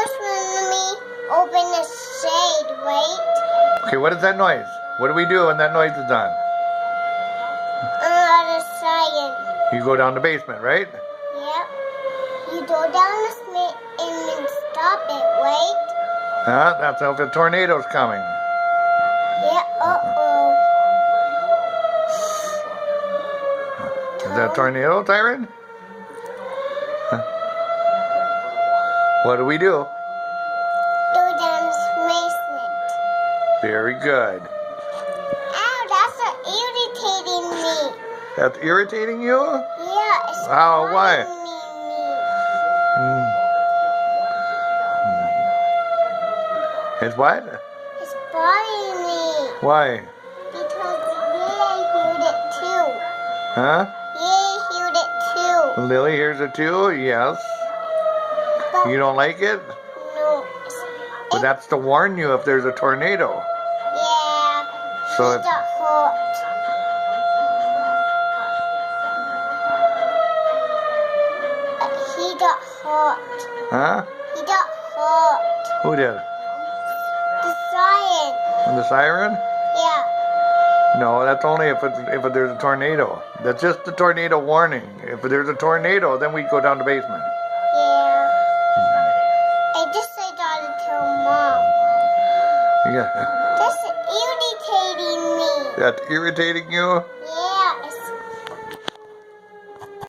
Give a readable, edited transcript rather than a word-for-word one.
tornadoes when we open the shade, right? Okay, what is that noise? What do we do when that noise is done? The siren. You go down the basement, right? Yep. You go down the basement and then stop it, right? That's if the tornado's coming. Yeah, Is that a tornado, siren? What do we do? Go down the basement. Very good. Ow, that's irritating me. That's irritating you? Yeah, it's How? Why? bothering It's what? It's bothering me. Why? Because Lily heard it too. Huh? Lily heard it too. Lily hears it too? Yes. But You don't like it? no. But that's to warn you if there's a tornado. Yeah. So He if, got hurt. He got hurt. huh? He got hurt. Who did? The siren. The siren? Yeah. No, that's only if there's a tornado. That's just the tornado warning. If there's a tornado, then we go down the basement. Yeah. I just said that to tell Mom. Yeah. That's irritating me. That's irritating you?